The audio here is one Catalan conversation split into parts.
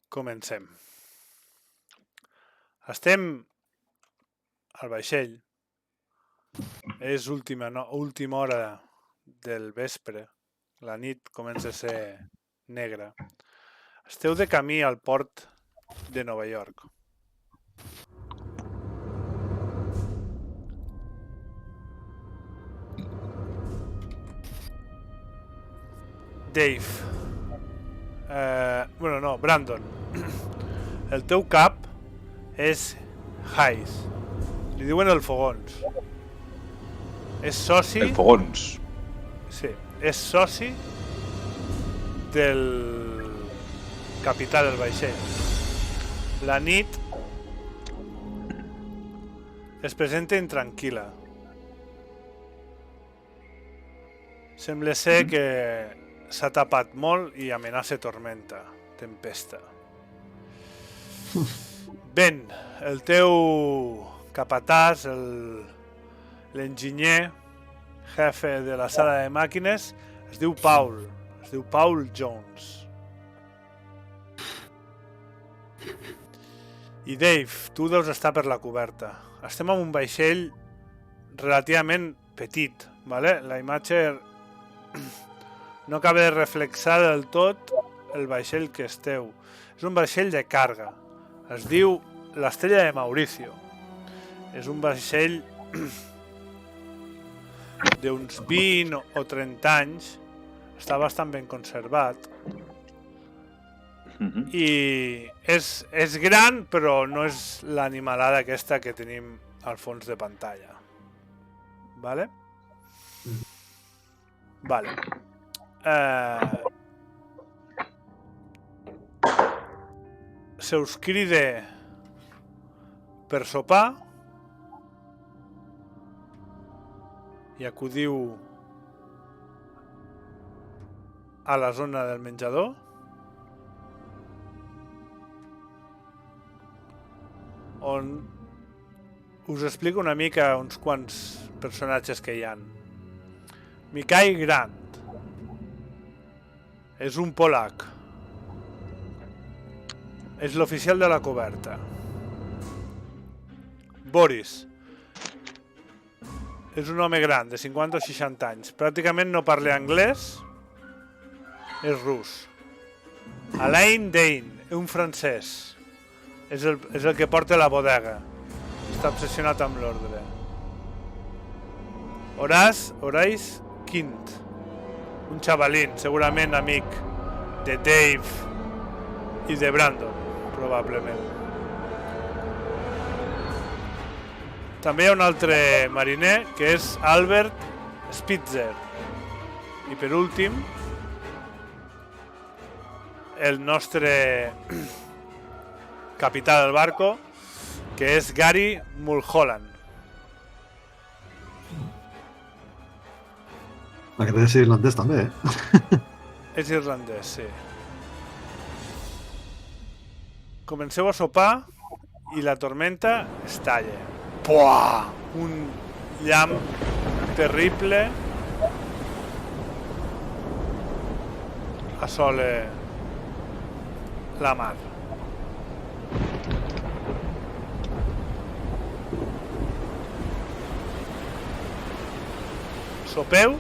Comencem. Estem al vaixell. És última hora del vespre. La nit comença a ser negra. Esteu de camí al port de Nova York. Dave. Brandon. El teu cap és Hayes. Li diuen el Fogons. És soci... El Fogons. Sí, és soci del capità del vaixell. La nit es presenta intranquil·la. Sembla ser que s'ha tapat molt i amenaça tormenta, tempesta. Ben, el teu capatàs, l'enginyer, jefe de la sala de màquines, es diu Paul Jones. I Dave, tu deus estar per la coberta. Estem en un vaixell relativament petit, vale? La imatge no acaba de reflexar del tot el vaixell que esteu. És un vaixell de càrrega. Es diu l'Estrella de Mauricio. És un vaixell d'uns 20 o 30 anys. Està bastant ben conservat. I és gran, però no és l'animalada aquesta que tenim al fons de pantalla. Vale? Vale. Se us crida per sopar i acudiu a la zona del menjador. On us explico una mica uns quants personatges que hi ha. Mikhail Grant és un polac. És l'oficial de la coberta. Boris és un home gran, de 50 o 60 anys. Pràcticament no parla anglès. És rus. Alain Dane, un francès. És el que porta la bodega. Està obsessionat amb l'ordre. Horace Quint, un xavalín, segurament amic de Dave i de Brandon, probablement. També hi ha un altre mariner, que és Albert Spitzer. I per últim, el nostre capità del barco, que és Gary Mulholland. Aquest és irlandès també, És irlandès, sí. Comenceu a sopar i la tormenta es talla. Puah! Un llamp terrible assola la mar. Sopeu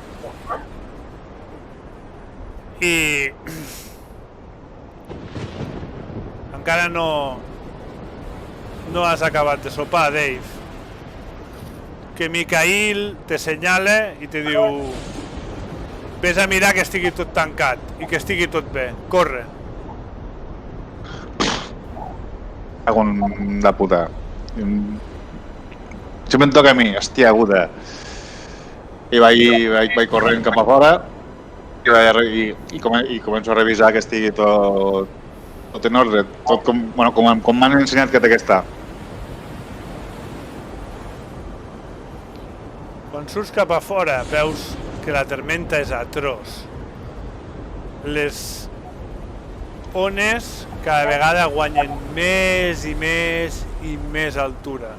i encara no has acabat de sopar, Dave, que Mikhail te senyala i te diu: vés a mirar que estigui tot tancat i que estigui tot bé, corre. Cago en la puta. Això me'n toca a mi, hòstia aguda. I vaig corrent cap a fora i començo a revisar que estigui tot en ordre, tot com m'han ensenyat que té que estar. Quan surts cap a fora veus que la tormenta és atroç. Les ones cada vegada guanyen més i més i més altura.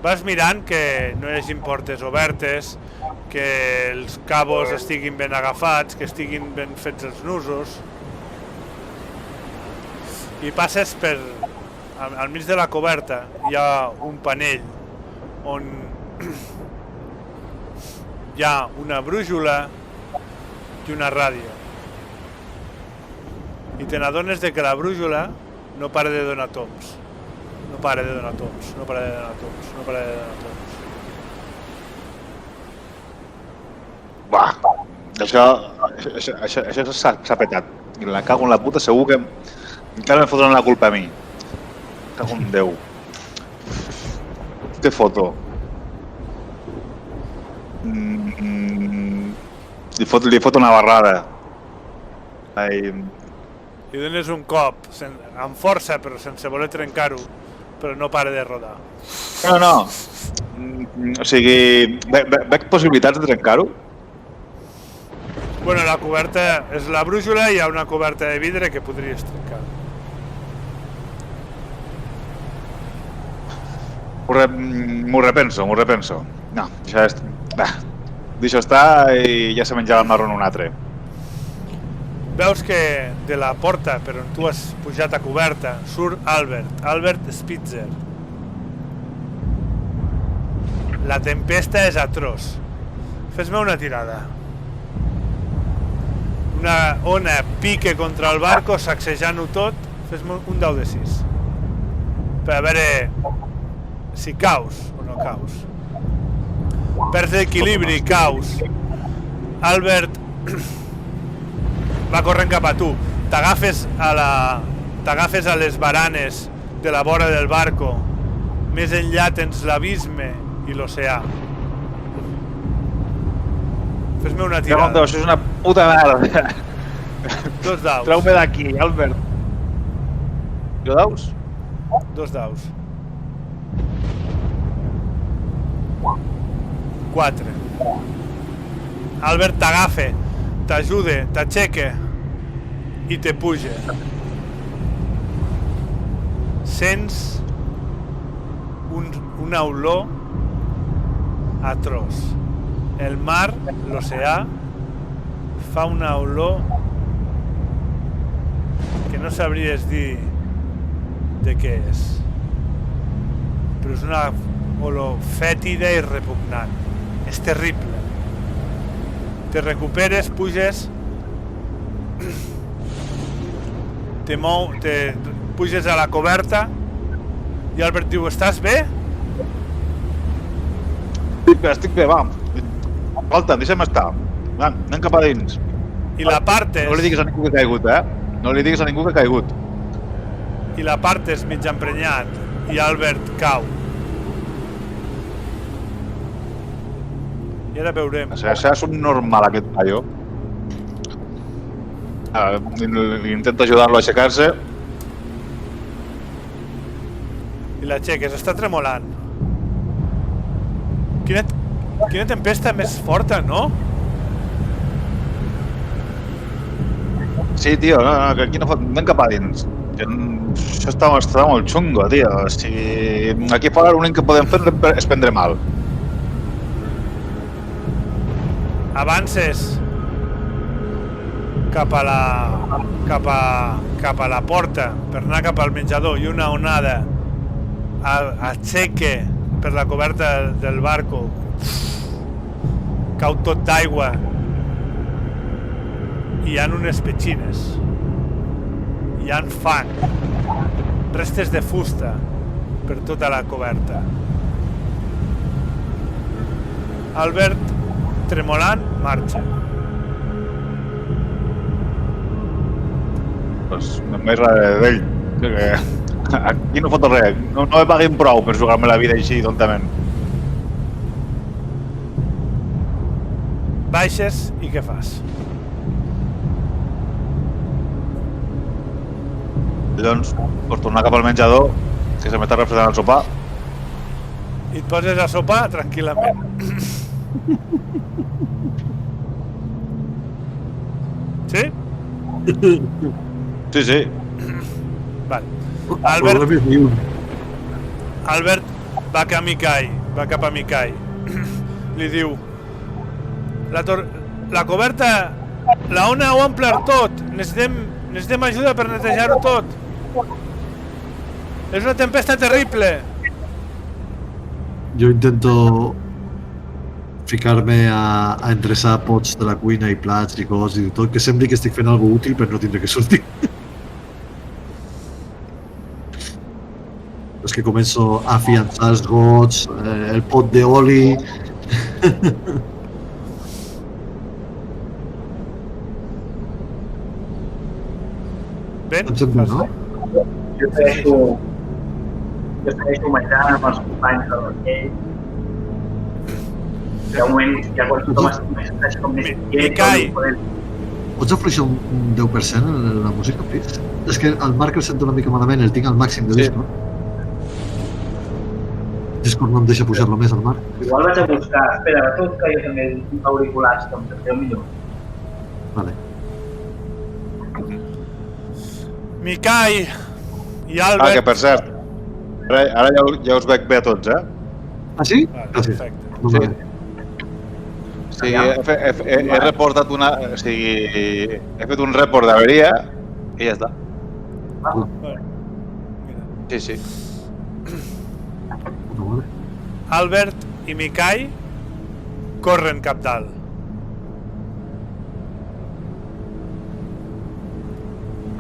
Vas mirant que no hi hagi portes obertes, que els cabos estiguin ben agafats, que estiguin ben fets els nusos. i passes per... al mig de la coberta hi ha un panell on hi ha una brújula i una ràdio. I te n'adones de que la brújula no para de donar toms. No para de donar toms, no para de donar toms, no para de donar toms. Buah, això s'ha petat. I la cago en la puta, segur que encara em fotran la culpa a mi. Cago en Déu. Què foto? Li foto una barrada. Ai... Li dones un cop, amb força, però sense voler trencar-ho, però no para de rodar. No. O sigui, veig possibilitats de trencar-ho? Bueno, la coberta és la brújula i hi ha una coberta de vidre que podries trencar. M'ho repenso. No, deixo estar i ja s'ha menjat el marron un altre. Veus que de la porta per on tu has pujat a coberta surt Albert Spitzer. La tempesta és atroç. Fes-me una tirada. Una ona pique contra el barco, sacsejant-ho tot. Fes-me un dau de 6. Per a veure si caus o no caus. Perds l'equilibri, caus. Albert va corrent cap a tu. T'agafes a les baranes de la vora del barco. Més enllà tens l'abisme i l'oceà. Fes-me una tirada. Això és una puta merda. 2 daus. Treu-me d'aquí, Albert. Jo daus? 2 daus. 4. Albert t'agafa, t'ajuda, t'aixeca i te puja. Sents una olor atroç. El mar, l'oceà, fa una olor que no sabries dir de què és. Però és una olor fètida i repugnant. És terrible. Te recuperes, puges, te puges a la coberta i Albert diu, estàs bé? Estic bé, va. Escolta, deixa'm estar. Va, anem cap a dins. I la partes... No li diguis a ningú que ha caigut, No li diguis a ningú que ha caigut. I la partes mig emprenyat i Albert cau. I ara veurem. Això és un normal, aquest paio. Intento ajudar-lo a aixecar-se. I l'aixeques, està tremolant. Quina tempesta més forta, no? Sí, tio, no, que aquí no fot... Anem cap a dins. Això està molt xungo, tio. O sigui, aquí fora l'únic que podem fer és prendre mal. Avances cap a la porta per anar cap al menjador i una onada aixeca per la coberta del barco, cau tot d'aigua i hi ha unes petxines, hi ha fang, restes de fusta per tota la coberta. Albert, tremolant, marxa. Pues no m'he res d'ell. Aquí no foto res. No me paguin prou per jugar-me la vida així, tontament. Baixes i què fas? Doncs, per tornar cap al menjador, que se m'està refredant el sopar. I et poses a sopar tranquil·lament. Sí? Sí. Vale. Albert va cap a Mikai. Li diu, la coberta, la ona ho ha omplert tot. Necessitem ajuda per netejar-ho tot. És una tempesta terrible. Jo intento ficar-me a endreçar pots de la cuina i plats i coses i tot, que sembli que estic fent alguna útil però no tindré que sortir. És que començo a afiançar els gots, el pot d'oli... Ben? Em sembla, no? Jo segueixo menjant amb els companys del vaixell. Hi ha un moment, ja quan tothom està com més Mikai. Pots afluixar un 10% en la música, please? És que el Marc el sento una mica malament, el tinc al màxim de Sí. Discord. Discord no em deixa pujar-lo més, el Marc. Igual vaig a buscar, espera, vaig a buscar jo també auriculars, que em sentireu millor. Vale. Mikai i Ah, que Albert... per cert, ara ja us veig bé a tots, eh? Ah, sí? Vale, Gràcies. perfecte. No, Sí. vale. O sigui, he reportat una... O sigui, he fet un report d'averia i ja està. Vale. Mira. Sí, sí. No, vale. Albert i Mikai corren cap dalt.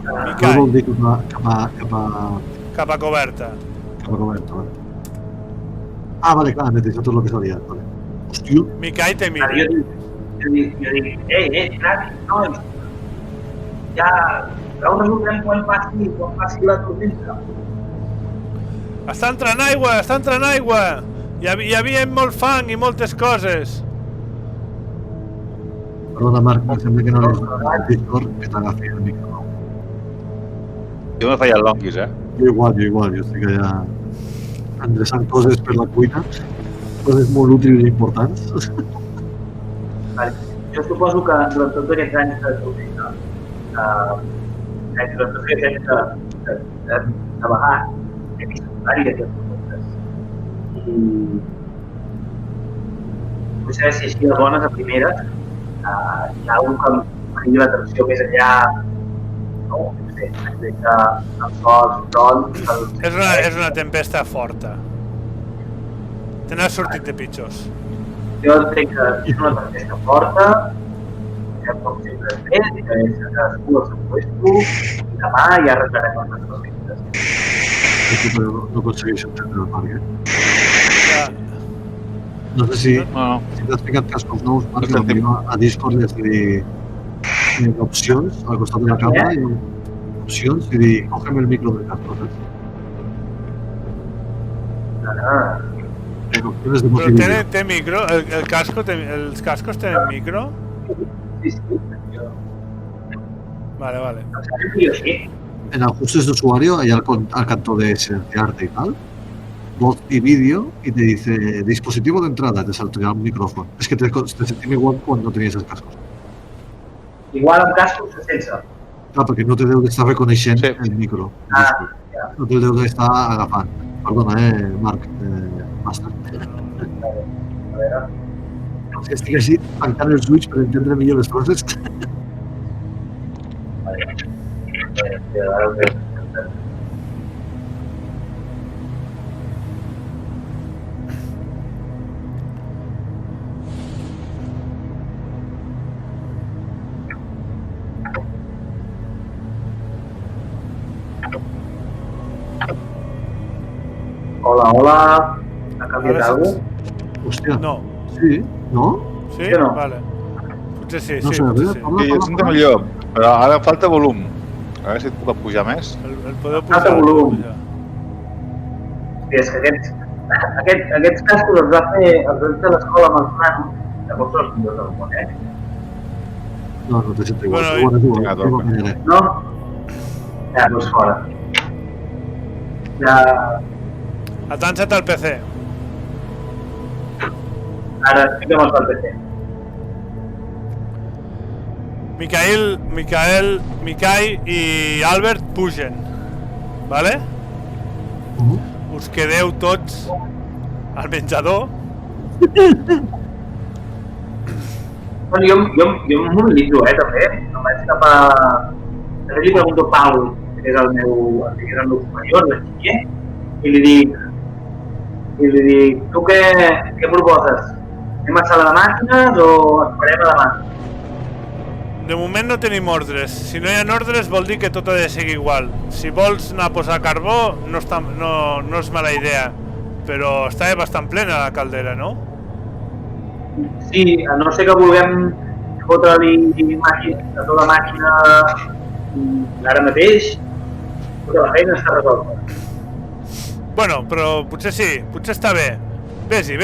Què Mikai, vol dir cap a cap a coberta. coberta, vale. Ah, vale, clar, netejar tot el que s'ha liat, vale. Hòstia, Mikai te mira. Jo dic, ràpid, nois, ja ho resoldrem quan passi la tormenta. Està entrant aigua, està entrant aigua! Hi havia molt fang i moltes coses. perdona, Marc, em sembla que no eres el Discord que t'agafi el micro. Jo me feia el longuis, eh? Jo igual, jo estic allà endreçant coses per la cuina, coses molt útils i importants. Vale. Jo suposo que durant tots aquests anys de tormenta, durant tots aquests anys de navegar, he vist diverses tormentes. I vull saber si així de bones a primeres hi ha algú que em cridi l'atenció més enllà, no? No sé, els sols, trons... És una tempesta forta. Te n'has sortit de pitjors. Jo entenc que és una tempesta forta, que com sempre és més, i que és cadascú al seu puesto, i demà ja arreglarem les tormentes. No aconsegueixo entendre el Marc, Ja, No sé si No. t'has ficat cascos nous, Marc, No sentim. a Discord li has de dir opcions al costat de la càmera, hi ha opcions i dir, cógeme el micro del casco, saps? Opcions de però possibilitat. té micro? Els cascos tenen micro? Sí, sí, jo... Vale, vale. Em sembla que jo sí. En ajustes de usuario, allá al canto de silenciarte y tal, voz y vídeo, y te dice dispositivo de entrada, te saldrá un micrófono. Es que te sentí igual cuando tenías el casco. Igual amb cascos o sense. Clar, perquè no te deu d'estar reconeixent Sí. el micro. Ah, ja. No te deu d'estar agafant. Perdona, Marc, Master. A veure... Si estic així tancant els ulls per entendre millor les coses. Ara ho veig. Hola, hola. Ha canviat Ara alguna cosa? Hòstia, No. sí, no? Sí? Jo no. Vale. Potser sí, No sí, sé, a potser veure, sí. parla, Sí, jo et sento millor, però ara falta volum. A veure si et puc pujar més. El podeu Falta pujar. volum. pujar. Sí, és que aquests cascos els va fer l'escola amb els nanos, llavors són els millors del món, No, no te sento igual. Bueno, Però bueno, és igual, vinga, igual toca. manera. No? Ja, doncs fora. Ja... Atansa't al PC. Ara fica'm el PC. Mikai i Albert pugen. Vale? Us quedeu tots al menjador. Bueno, jo em mobilitzo, també. Em vaig cap a... També li pregunto a Pau, que és el meu superior, l'enginyer, i li dic, tu què proposes? Anem a sala de màquines o esperem a demà? De moment no tenim ordres. Si no hi ha ordres vol dir que tot ha de seguir igual. Si vols anar a posar carbó no és mala idea, però està bastant plena la caldera, no? Sí, a no ser que vulguem fotre-li a tota màquina ara mateix, tota la feina està resolta. Bueno, però potser sí, potser està bé. Vés-hi.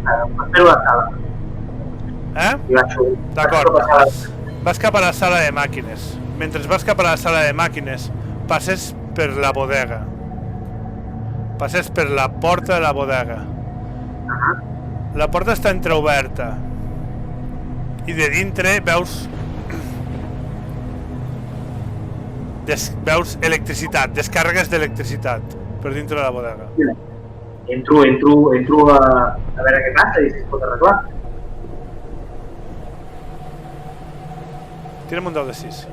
Espero la sala. D'acord. Vas cap a la sala de màquines. Mentre vas cap a la sala de màquines, passes per la bodega. Passes per la porta de la bodega. La porta està entreoberta. I de dintre veus electricitat, descàrregues d'electricitat per dintre de la bodega. Entro a veure què passa i si es pot arreglar. Tira'm un dau de 6.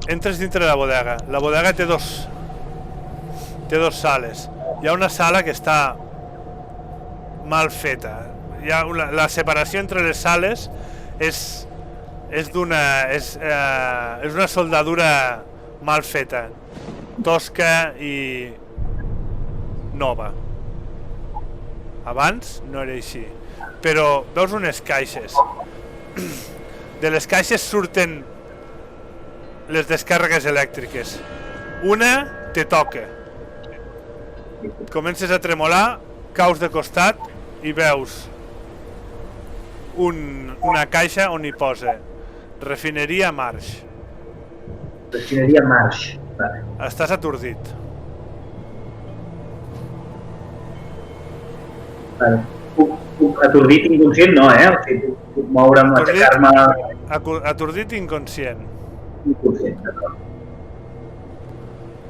Entres dintre de la bodega. La bodega té dos sales. Hi ha una sala que està mal feta. La separació entre les sales és una soldadura mal feta, tosca i nova. Abans no era així. Però veus unes caixes. De les caixes surten les descàrregues elèctriques. Una te toca. Comences a tremolar, caus de costat i veus una caixa on hi posa Refineria Marsh. Refineria Marsh. Vale. Estàs atordit. Vale. Puc atordit inconscient no, o sigui, puc moure'm, aixecar-me... Atordit inconscient. Inconscient, d'acord.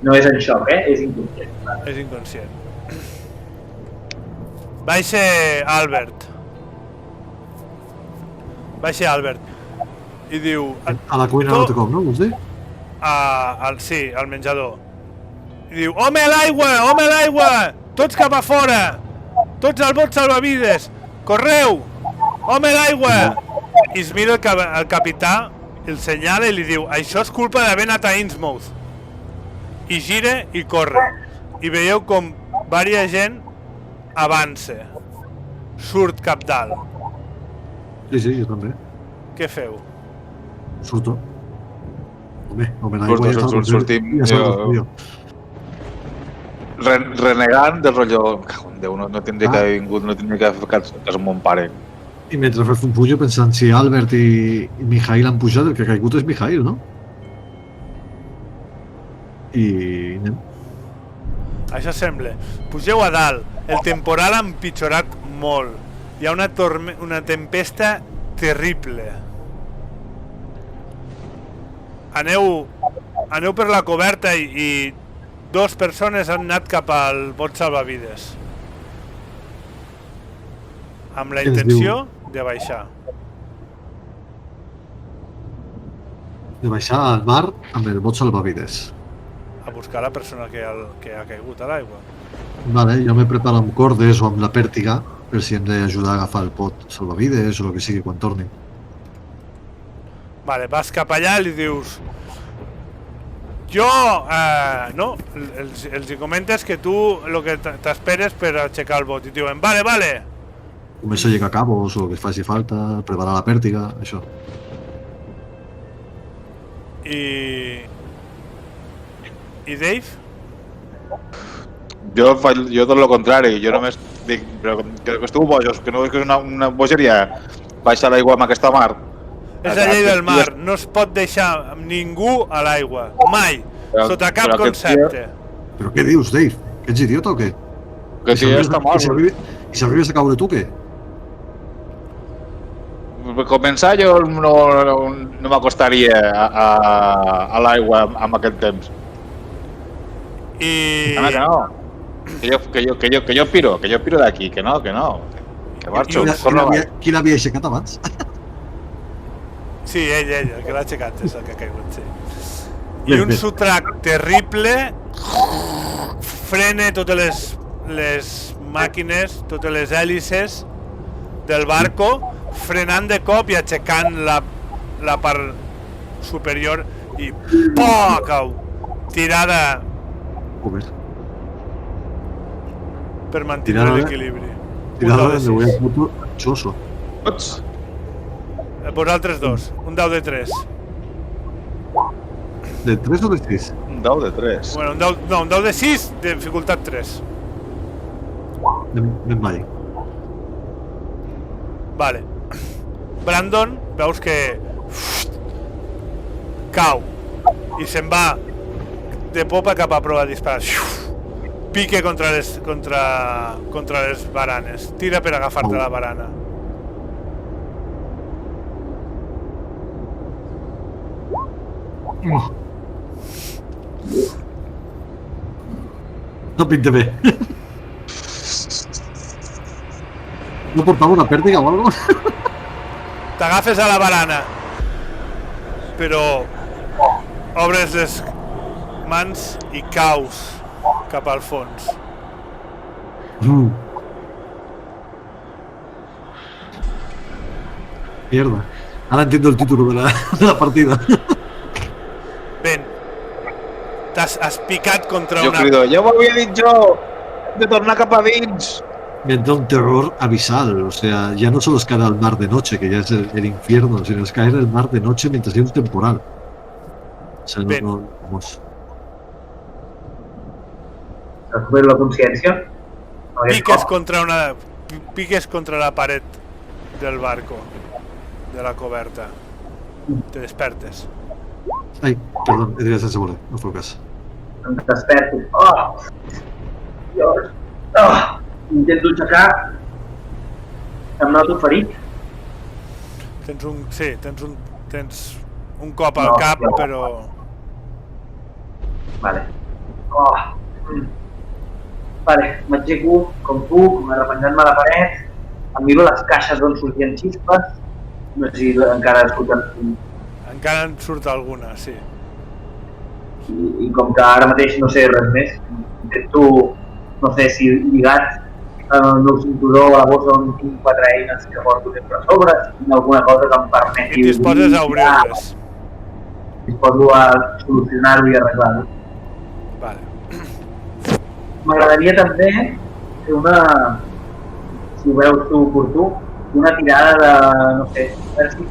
No és en xoc, és inconscient. Vale. És inconscient. Baixa Albert. I diu... A la cuina no té com, no? Vols dir? Sí, al menjador. I diu, home a l'aigua! Tots cap a fora! Tots al bot salvavides! Correu! Home a l'aigua! I es mira el capità, el senyala i li diu, això és culpa d'haver anat a Innsmouth. I gira i corre. I veieu com varia gent avança. Surt cap dalt. Sí, jo també. Què feu? Surto. Home, l'aigua ja està... Sortim... Renegant del rotllo... Déu, no tindria que haver vingut, no tindria que haver fet cas amb mon pare. I mentre fes un fullo pensant si Albert i Mijail han pujat, el que ha caigut és Mijail, no? I anem. Això sembla. Pugeu a dalt. El temporal ha empitjorat molt. Hi ha una tempesta terrible. Aneu per la coberta i 2 persones han anat cap al bot salvavides. Amb la intenció de baixar. De baixar al mar amb el bot salvavides. A buscar la persona que ha caigut a l'aigua. Vale, jo m'he preparat amb cordes o amb la pèrtiga per si hem d'ajudar a agafar el bot salvavides o el que sigui quan torni. Vale, vas cap allà i li dius... Jo, no, els hi comentes que tu el que t'esperes per aixecar el bot i diuen, vale. Comença a llegar cabos o el que faci falta, preparar la pèrtiga, això. I Dave? Jo tot el contrari, jo només dic, però que esteu bojos, que no és una bogeria baixar l'aigua amb aquesta mar. És la llei del mar, no es pot deixar ningú a l'aigua, mai, sota cap concepte. Però què dius, Dave? Que ets idiota o què? Que si ja està mort. I si arribes a caure tu, què? Per començar, jo no m'acostaria a l'aigua amb aquest temps. I... Que no. Que jo piro d'aquí, que no. Que marxo. Qui l'havia aixecat abans? Sí, ell, el que l'ha aixecat és el que ha caigut, sí. I un sotrac terrible frena totes les màquines, totes les hèlices del barco, frenant de cop i aixecant la part superior i cau tirada per mantenir l'equilibri. Tirada de voy a puto choso. Pots? Vosaltres dos, un dau de 3. ¿De 3 o de 6? Un dau de 3. Bueno, un dau de 6, de dificultat 3. Anem mai. Vale. Brandon, veus que cau i se'n va de popa cap a prova de disparar. Pique contra les baranes. Tira per agafar-te la barana. No pinta bé. ¿No portaba una pértiga o algo? T'agafes a la barana, però obres les mans i caus cap al fons. Mierda. Ahora entiendo el título de la partida. Ben, has picat contra Jo una... crido, ja ho havia dit jo! Hem de tornar cap a dins! Me entra un terror abisal. O sea, ya no solo es caer al mar de noche, que ya es el infierno, sino es caer al mar de noche mientras hay un temporal. O sea, no vamos. Recupero la consciència. Piques contra la paret del barco, de la coberta. Te despertes. Ai, perdó, he tirat sense voler, no feu cas. Em desperto. Dios. Intento aixecar. Em noto ferit. Tens un cop al cap, però... Vale. Vale, m'aixeco com puc, arrepenjant-me a la paret, em miro les caixes d'on sortien xispes, no sé si encara surten... Encara en surt alguna, sí. I com que ara mateix no sé res més, intento, no sé si lligat en el meu cinturó a la bossa on tinc 4 eines que porto sempre a sobre, si tinc alguna cosa que em permeti... I disposes a obrir-les. Disposo a solucionar-ho i arreglar-ho. Vale. M'agradaria també fer una, si ho veus tu oportú, una tirada de, no sé, a veure si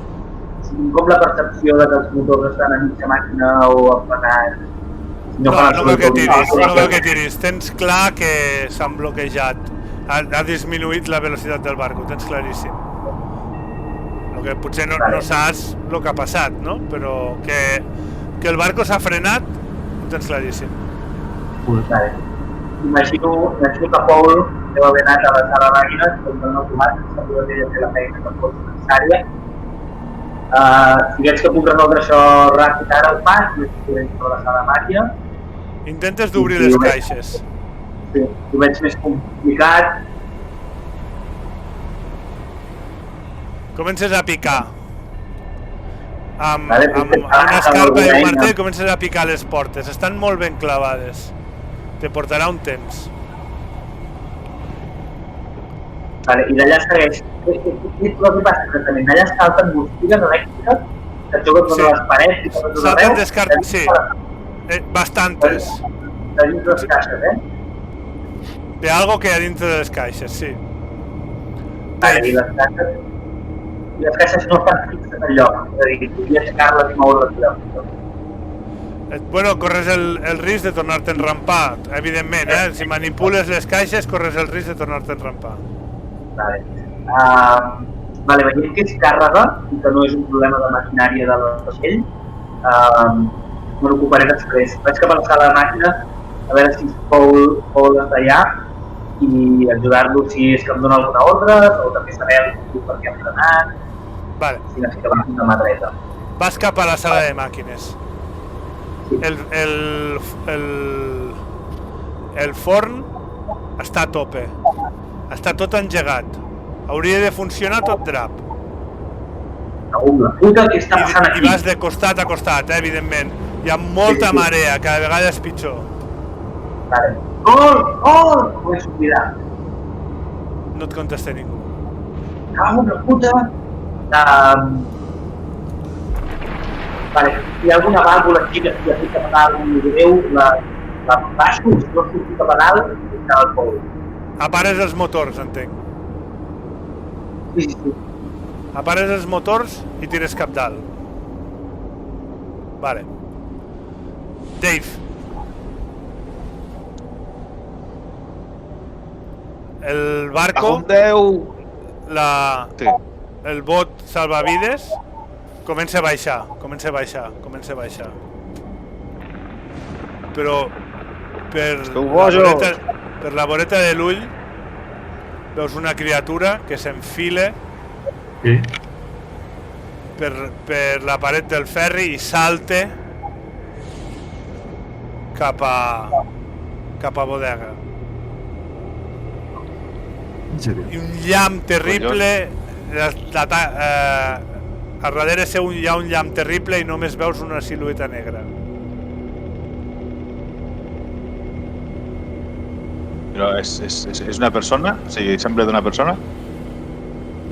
tinc com la percepció de que els motors estan a mitja màquina o apagats. No cal que tiris. Tens clar que s'han bloquejat. Ha disminuït la velocitat del barco, ho tens claríssim. El que potser no saps el que ha passat, no? Però que el barco s'ha frenat, ho tens claríssim. Vale. Imagino que Paul deu haver anat a la sala de màquines, com que no automàtic, s'ha de fer la feina que fos necessària. Si veig que puc resoldre això ràpid ara ho faig, i veig per la sala de màquines. Intentes d'obrir les caixes. Sí, ho veig més complicat. Comences a picar. Amb una escarpa i un martell comences a picar les portes. Estan molt ben clavades. Te portarà un temps. Vale, i d'allà segueix. Què passa exactament? D'allà salten botigues elèctriques que xoquen contra les parets i per tot arreu? Salten descartes, sí. Bastantes. De dins les caixes, De algo que hi ha dintre de les caixes, sí. Vale, i les caixes no estan fixes en lloc. És a dir, podria aixecar-les i moure-les lloc. Bueno, corres el risc de tornar-te a enrampar, evidentment, Si manipules les caixes, corres el risc de tornar-te a enrampar. Vale. Vale, veiem que és càrrega i que no és un problema de maquinària del vaixell. Me l'ocuparé després. Vaig cap a la sala de màquines a veure si Paul està allà i ajudar-lo si és que em dona alguna ordre o també saber per què ha frenat. Vale. Si necessita una mà dreta. Vas cap a la sala de màquines. el forn està a tope. Està tot engegat. Hauria de funcionar tot drap. La puta, què està passant I aquí? vas de costat a costat, evidentment. Hi ha molta marea, cada vegada és pitjor. Vale. Gol! Gol! Ho he oblidat. No et contesta ningú. Cago en la puta! Vale, hi ha alguna vàlvula aquí que estigui a fer pedal i greu, la baixo, si no surto a pedal, i està al pou. Apares els motors, entenc. Sí, sí. Apares els motors i tires cap dalt. Vale. Dave. El barco, Sí. el bot salvavides, comença a baixar. Però per la voreta de l'ull veus una criatura que s'enfila ¿Qué? per la paret del ferri i salte cap a bodega. ¿En serio? I un llamp terrible, a darrere seu hi ha un llamp terrible i només veus una silueta negra. Però és una persona? O sigui, sembla d'una persona?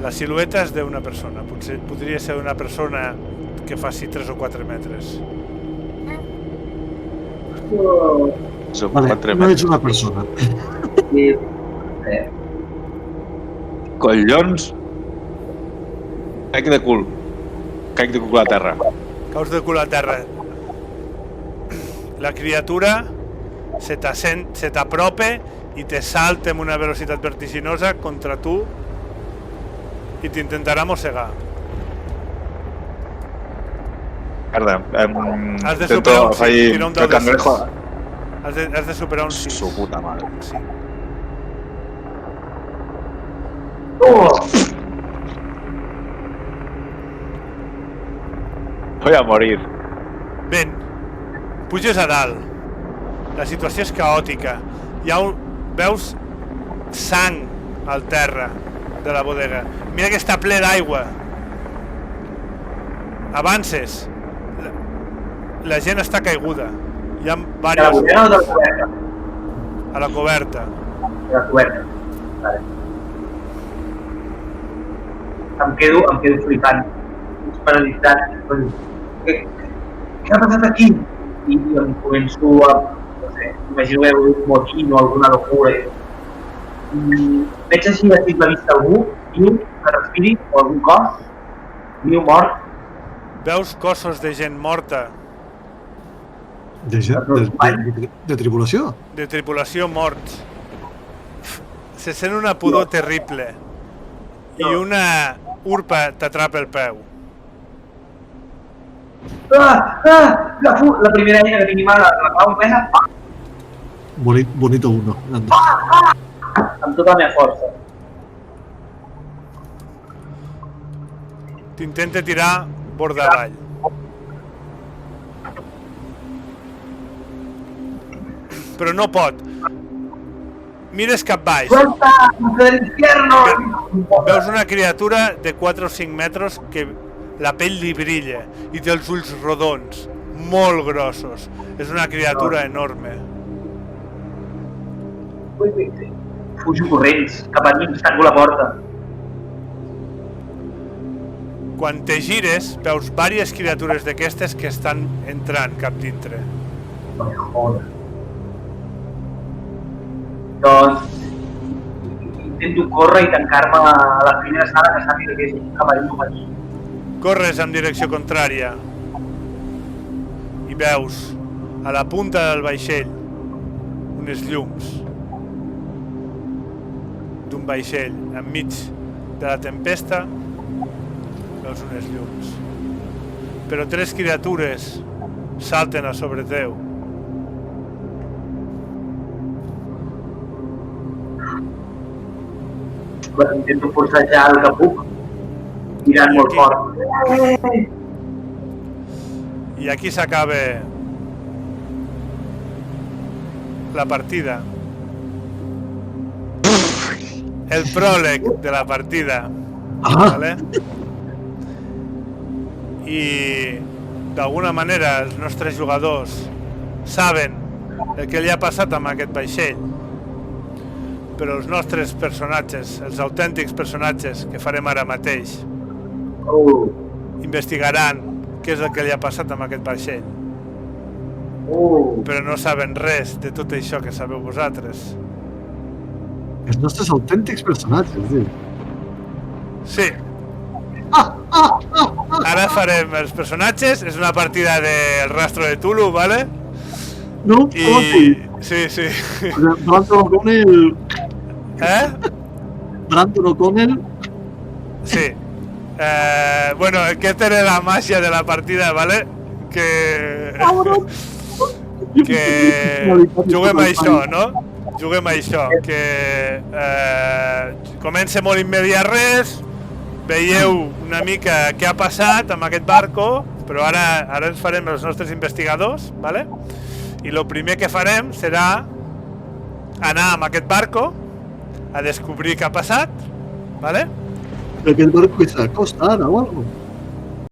La silueta és d'una persona, potser podria ser una persona que faci 3 o 4 metres. Són Vale, 4 no metres. es una persona. Collons! Caic de cul a la terra. Caus de cul a terra. La criatura se t'apropa i te salta amb una velocitat vertiginosa contra tu i t'intentarà mossegar. Merda, Has de intento superar un 6, fallir tira un el dau de 6. cangrejo. Has de superar un 6. Su puta madre. Sí. Voy a morir. Ben, puges a dalt. La situació és caòtica. Veus sang al terra de la bodega. Mira que està ple d'aigua. Avances. La gent està caiguda. Hi ha De la bodega o de la coberta? a la coberta. De la coberta. Vale. Em quedo flipant. Mig paralitzat. Què ha passat aquí? I em començo a... no sé, imagino que un motín o alguna locura. Veig així a simple vista algú, viu, que respiri, o algun cos, viu, mort. Veus cossos de gent morta, De tripulació? de tripulació morts. Se sent una pudor terrible i una urpa t'atrapa el peu. La primera eina que tenim ara, la clau plena, Bonito uno. Anda. amb tota la meva força. T'intenta tirar bord avall. Però no pot. Mires cap baix. ¡Suelta! ¡Del infierno! Veus una criatura de 4 o 5 metres que la pell li brilla i té els ulls rodons, molt grossos. És una criatura enorme. Fujo corrents, cap a dins, tanco la porta. Quan te gires, veus diverses criatures d'aquestes que estan entrant cap dintre. No me jodas. Doncs intento córrer i tancar-me a la primera sala que sàpiga que és cap a dins aquí. Corres en direcció contrària i veus a la punta del vaixell unes llums d'un vaixell enmig de la tempesta. Veus unes llums, però 3 criatures salten a sobre teu. Intento forcejar el que puc, tirant molt fort. I aquí s'acaba la partida. el pròleg de la partida. Ah, Vale? I d'alguna manera els nostres jugadors saben el que li ha passat amb aquest vaixell, però els nostres personatges, els autèntics personatges que farem ara mateix, investigaran què és el que li ha passat amb aquest vaixell, però no saben res de tot això que sabeu vosaltres. els nostres autèntics personatges, tio. Sí. Ara farem els personatges, és una partida del Rastro de Tulu, ¿vale? No, I... Sí, sí. O sea, Brandon O'Connell, Brandon O'Connell, Sí. Bueno, aquesta era la màgia de la partida, ¿vale? Que juguem a això, no? Juguem a això, que comença molt immediat res, veieu una mica què ha passat amb aquest barco, però ara ens farem els nostres investigadors, ¿vale? I el primer que farem serà anar amb aquest barco a descobrir què ha passat, ¿vale? aquel barco que se acosta ahora o algo.